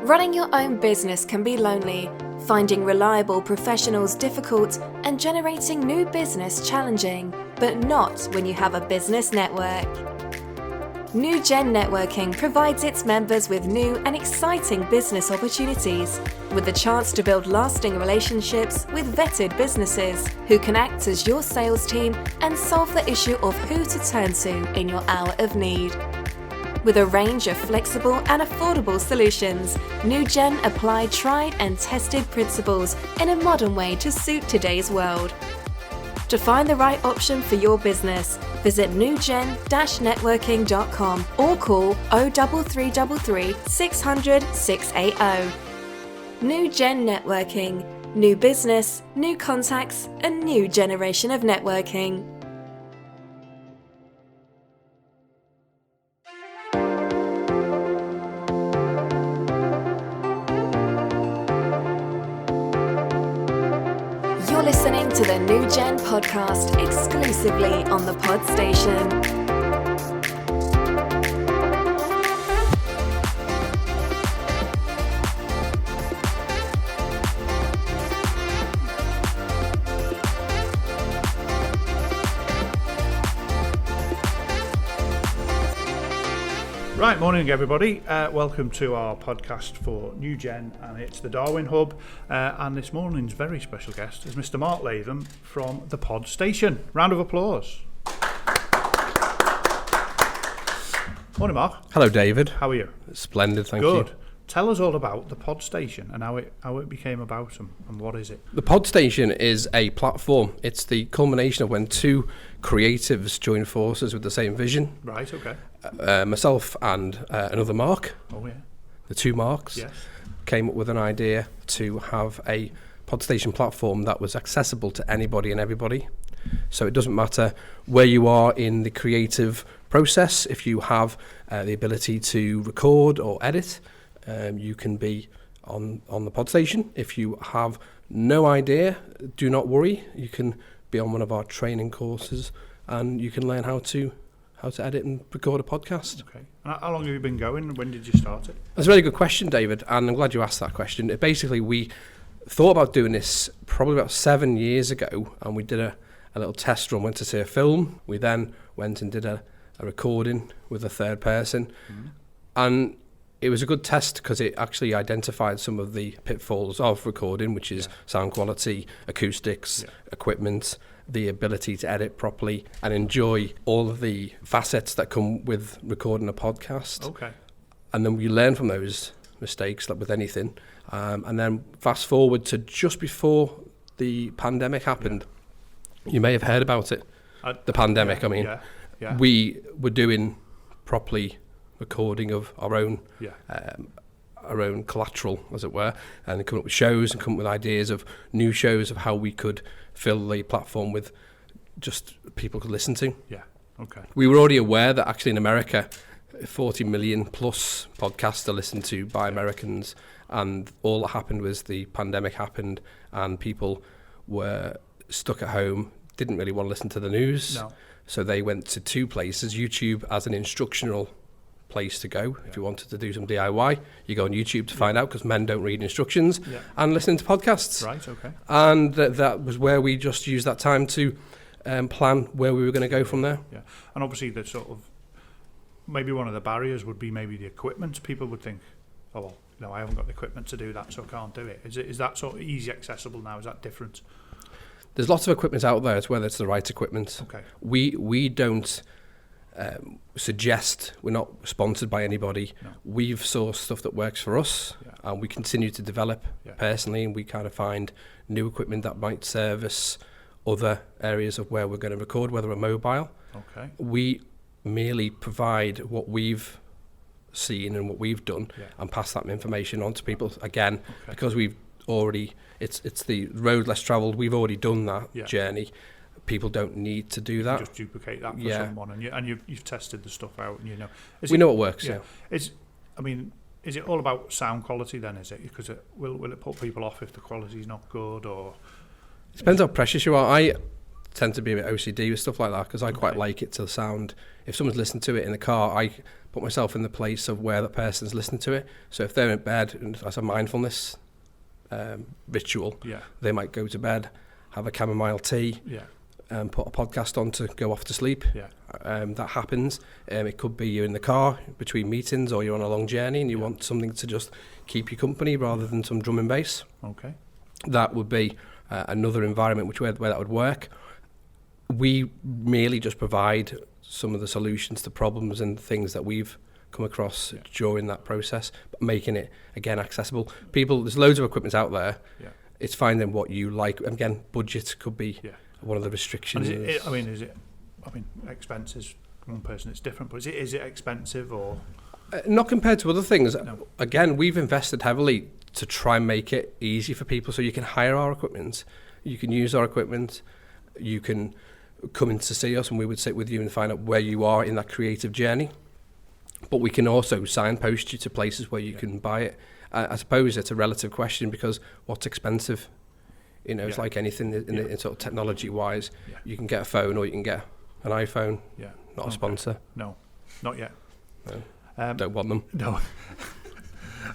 Running your own business can be lonely, finding reliable professionals difficult, and generating new business challenging, but not when you have a business network. NewGen Networking provides its members with new and exciting business opportunities, with the chance to build lasting relationships with vetted businesses who can act as your sales team and solve the issue of who to turn to in your hour of need. With a range of flexible and affordable solutions, NewGen apply tried and tested principles in a modern way to suit today's world. To find the right option for your business, visit newgen-networking.com or call 03333 600 680. NewGen Networking. New business, new contacts, a new generation of networking. You're listening to the NewGen podcast exclusively on the Pod Station. Right, morning everybody. Welcome to our podcast for NewGen, and it's the Darwin Hub. And this morning's very special guest is Mr. Mark Latham from the Pod Station. Round of applause. Morning, Mark. Hello, David. How are you? Splendid, thank you. Good. Tell us all about the Pod Station and how it became about and what is it? The Pod Station is a platform. It's the culmination of when two creatives join forces with the same vision. Right, okay. Myself and another Mark, Oh, yeah. the two Marks, Yes. came up with an idea to have a Pod Station platform that was accessible to anybody and everybody. So it doesn't matter where you are in the creative process. If you have the ability to record or edit, you can be on the Pod Station. If you have no idea, do not worry. You can be on one of our training courses and you can learn how to edit and record a podcast. Okay. And how long have you been going? When did you start it? That's a really good question, David, and I'm glad you asked that question. Basically, we thought about doing this probably about 7 years ago, and we did a little test run, went to see a film. We then went and did a recording with a third person. Mm-hmm. And it was a good test because it actually identified some of the pitfalls of recording, which is sound quality, acoustics, equipment, the ability to edit properly and enjoy all of the facets that come with recording a podcast. Okay. And then we learn from those mistakes, like with anything. And then fast forward to just before the pandemic happened. Yeah. You may have heard about it, the pandemic. We were doing properly recording of our own collateral, as it were, and come up with shows and come up with ideas of new shows of how we could fill the platform with just people could listen to. Yeah, okay. We were already aware that actually in America, 40 million plus podcasts are listened to by Americans, and all that happened was the pandemic happened and people were stuck at home, didn't really want to listen to the news. No. So they went to two places, YouTube as an instructional place to go. If you wanted to do some DIY, you go on YouTube to find out, because men don't read instructions, and listening to podcasts. Right, okay. And that was where we just used that time to plan where we were going to go from there. Yeah, and obviously the sort of, maybe one of the barriers would be maybe the equipment. People would think, oh, well, no, I haven't got the equipment to do that, so I can't do it. Is that sort of easy accessible now? Is that different? There's lots of equipment out there. It's whether it's the right equipment. Okay. We don't suggest, we're not sponsored by anybody. No. We've sourced stuff that works for us, and we continue to develop personally, and we kind of find new equipment that might service other areas of where we're going to record, whether we're mobile. Okay. We merely provide what we've seen and what we've done and pass that information on to people, again, because we've already, it's the road less travelled, we've already done that journey. People don't need to do that. Just duplicate that for someone, and you've tested the stuff out, and you know. We know what works. Yeah. Is it all about sound quality then? Is it, because will it put people off if the quality's not good, or? It depends how precious you are. tend to be a bit OCD with stuff like that because I quite like it to sound. If someone's listening to it in the car, I put myself in the place of where the person's listening to it. So if they're in bed and as a mindfulness ritual, they might go to bed, have a chamomile tea, and put a podcast on to go off to sleep. That happens. It could be you're in the car between meetings, or you're on a long journey and you want something to just keep you company rather than some drum and bass. Okay. That would be another environment where that would work. We merely just provide some of the solutions to problems and things that we've come across during that process, but making it, again, accessible. People, there's loads of equipment out there. It's finding what you like. Again, budget could be one of the restrictions. And is it expenses, one person it's different, but is it expensive or? Not compared to other things. No. Again, we've invested heavily to try and make it easy for people, so you can hire our equipment, you can use our equipment, you can come in to see us and we would sit with you and find out where you are in that creative journey. But we can also signpost you to places where you can buy it. I suppose it's a relative question because what's expensive? It's like anything in sort of technology-wise. You can get a phone or you can get an iPhone. Not a sponsor. No, not yet. No. Don't want them. No.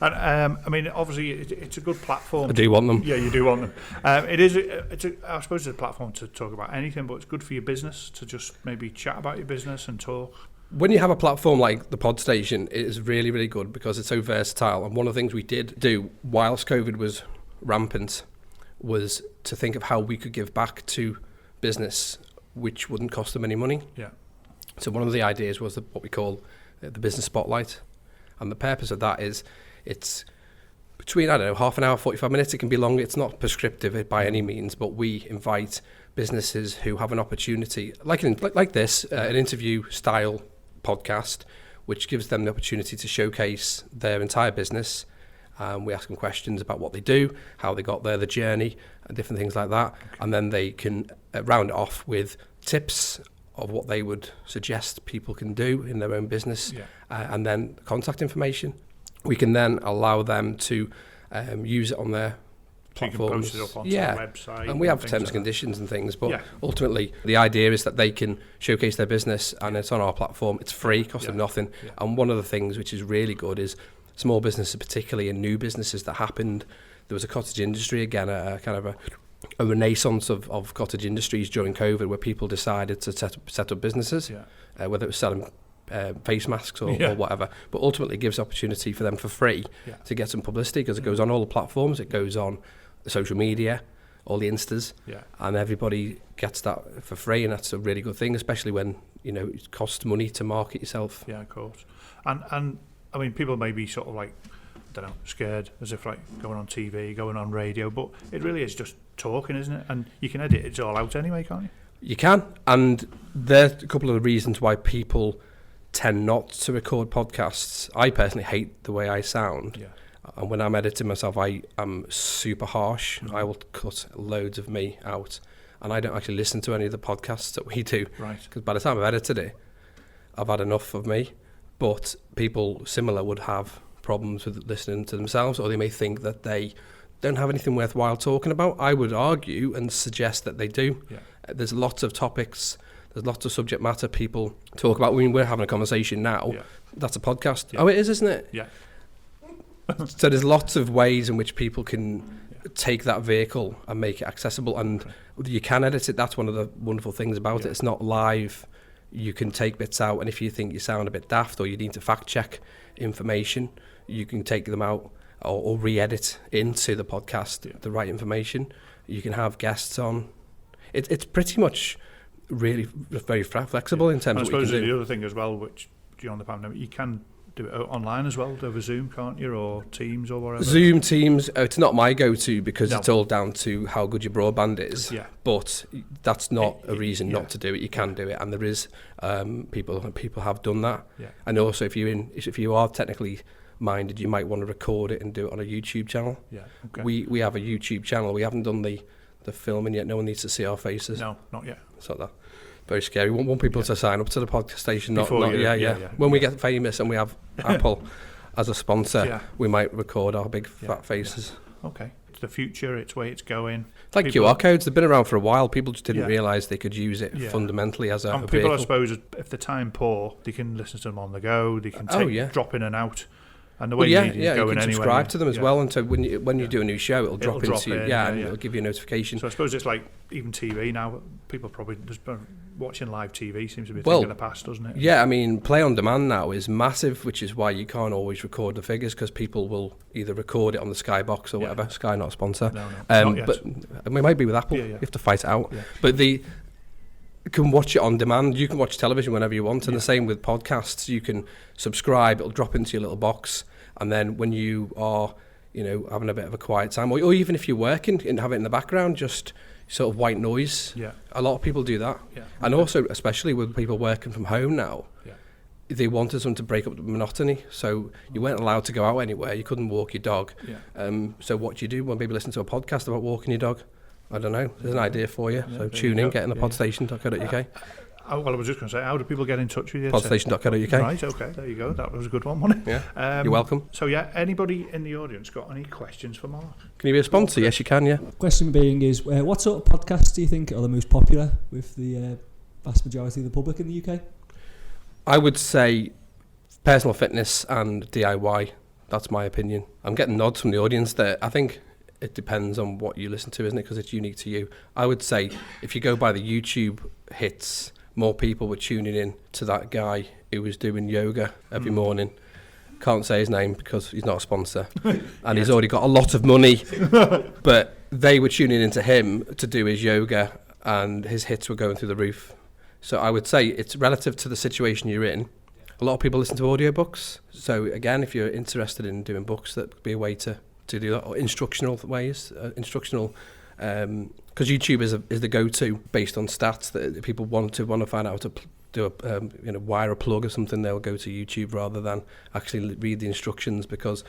And obviously, it's a good platform. I do want them. Yeah, you do want them. I suppose it's a platform to talk about anything, but it's good for your business to just maybe chat about your business and talk. When you have a platform like the Pod Station, it is really, really good because it's so versatile. And one of the things we did do whilst COVID was rampant was to think of how we could give back to business which wouldn't cost them any money. So one of the ideas was what we call the business spotlight. And the purpose of that is it's between, half an hour, 45 minutes. It can be longer. It's not prescriptive by any means, but we invite businesses who have an opportunity, like this, an interview style podcast, which gives them the opportunity to showcase their entire business. We ask them questions about what they do, how they got there, the journey, and different things like that. Okay. And then they can round it off with tips of what they would suggest people can do in their own business, and then contact information. We can then allow them to use it on their platforms. So you can post it up onto the website. And we have terms and conditions and things, but ultimately the idea is that they can showcase their business and it's on our platform. It's free, cost them nothing. And one of the things which is really good is small businesses, particularly in new businesses that happened. There was a cottage industry, again, a kind of a renaissance of cottage industries during COVID where people decided to set up businesses, whether it was selling face masks or whatever, but ultimately it gives opportunity for them for free to get some publicity because it goes on all the platforms, it goes on social media, all the Instas, and everybody gets that for free, and that's a really good thing, especially when it costs money to market yourself. Yeah, of course. And people may be sort of like, I don't know, scared, as if like going on TV, going on radio, but it really is just talking, isn't it? And you can edit it all out anyway, can't you? You can, and there's a couple of the reasons why people tend not to record podcasts. I personally hate the way I sound. And when I'm editing myself, I am super harsh. I will cut loads of me out. And I don't actually listen to any of the podcasts that we do. Right. Because by the time I've edited it, I've had enough of me. But people similar would have problems with listening to themselves, or they may think that they don't have anything worthwhile talking about. I would argue and suggest that they do. There's lots of topics, there's lots of subject matter people talk about. We're having a conversation now. That's a podcast. Oh, it is, isn't it? So there's lots of ways in which people can take that vehicle and make it accessible, and you can edit it. That's one of the wonderful things about it. It's not live. You can take bits out, and if you think you sound a bit daft or you need to fact check information, you can take them out or re-edit into the podcast the right information. You can have guests on. It's pretty much really very flexible in terms of what you can do. I suppose the other thing as well, which during the pandemic, you can do it online as well, over Zoom, can't you, or Teams or whatever? Zoom, Teams, it's not my go-to because it's all down to how good your broadband is, but that's not a reason not to do it. You can do it, and there is people have done that. And also if you are technically minded, you might want to record it and do it on a YouTube channel. We have a YouTube channel. We haven't done the filming yet. No one needs to see our faces. No, not yet. It's not that. Very scary. We want people to sign up to the podcast station. When we get famous and we have Apple as a sponsor, we might record our big fat faces. Okay. it's the future, it's where it's going. It's like QR codes, they've been around for a while. People just didn't realise they could use it fundamentally as a and vehicle. People, I suppose, if they're time poor, they can listen to them on the go, they can drop in and out. And the way media is going you can anyway, subscribe to them as well, and so when you do a new show, it'll drop into you, and it'll give you a notification. So I suppose it's like even TV now. People probably just watching live TV seems to be a thing in the past, doesn't it? Yeah, I mean, play on demand now is massive, which is why you can't always record the figures, because people will either record it on the Skybox or whatever. Sky not a sponsor, not yet. But we might be with Apple. You have to fight it out, but you can watch it on demand. You can watch television whenever you want, and the same with podcasts. You can subscribe; it'll drop into your little box, and then when you are, having a bit of a quiet time, or even if you're working and have it in the background, just sort of white noise. Yeah, a lot of people do that, and also especially with people working from home now. They wanted something to break up the monotony, so you weren't allowed to go out anywhere. You couldn't walk your dog. So what do you do when people listen to a podcast about walking your dog? I don't know. There's an idea for you. So tune in, get in the podstation.co.uk. Well, I was just going to say, how do people get in touch with you? Podstation.co.uk. Right, okay, there you go. That was a good one, wasn't it? Yeah, you're welcome. So, anybody in the audience got any questions for Mark? Can you be a sponsor? Yes, you can, Question being is, what sort of podcasts do you think are the most popular with the vast majority of the public in the UK? I would say personal fitness and DIY. That's my opinion. I'm getting nods from the audience there. I think it depends on what you listen to, isn't it? Because it's unique to you. I would say if you go by the YouTube hits, more people were tuning in to that guy who was doing yoga every morning. Can't say his name because he's not a sponsor and he's already got a lot of money. But they were tuning into him to do his yoga and his hits were going through the roof. So I would say it's relative to the situation you're in. A lot of people listen to audiobooks. So again, if you're interested in doing books, that could be a way to do that, or instructional ways, because YouTube is the go-to based on stats that people want to find out how to do a wire a plug or something. They'll go to YouTube rather than actually read the instructions, because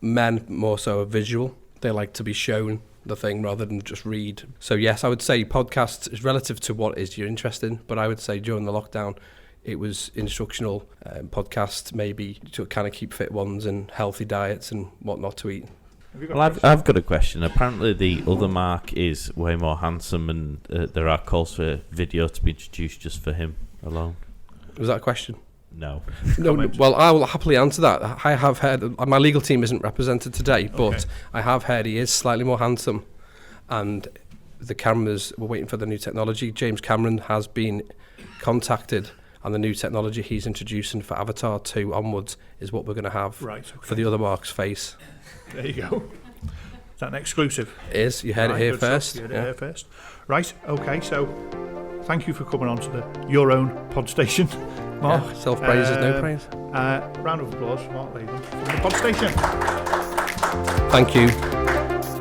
men more so are visual. They like to be shown the thing rather than just read. So yes, I would say podcasts is relative to what is you're interested in, but I would say during the lockdown it was instructional podcasts, maybe to kind of keep fit ones and healthy diets and what not to eat. Well, I've got a question. Apparently the other Mark is way more handsome, and there are calls for video to be introduced just for him alone. Was that a question? No. Well, I will happily answer that. I have heard, my legal team isn't represented today, but I have heard he is slightly more handsome, and the cameras were waiting for the new technology. James Cameron has been contacted, and the new technology he's introducing for Avatar 2 onwards is what we're going to have for the other Mark's face. There you go. Is that an exclusive? It is. You heard it here first. You heard it here first. Right, okay, so thank you for coming on to your own pod station, Mark. Yeah, self-praise is no praise. Round of applause for Mark Latham from the pod station. Thank you.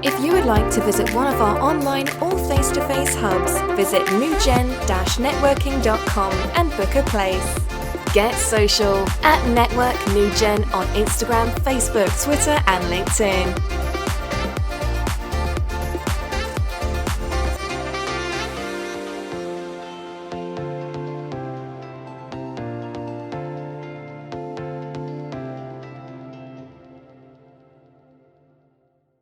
If you would like to visit one of our online or face-to-face hubs, visit NewGen-networking.com and book a place. Get social at Network NewGen on Instagram, Facebook, Twitter and LinkedIn.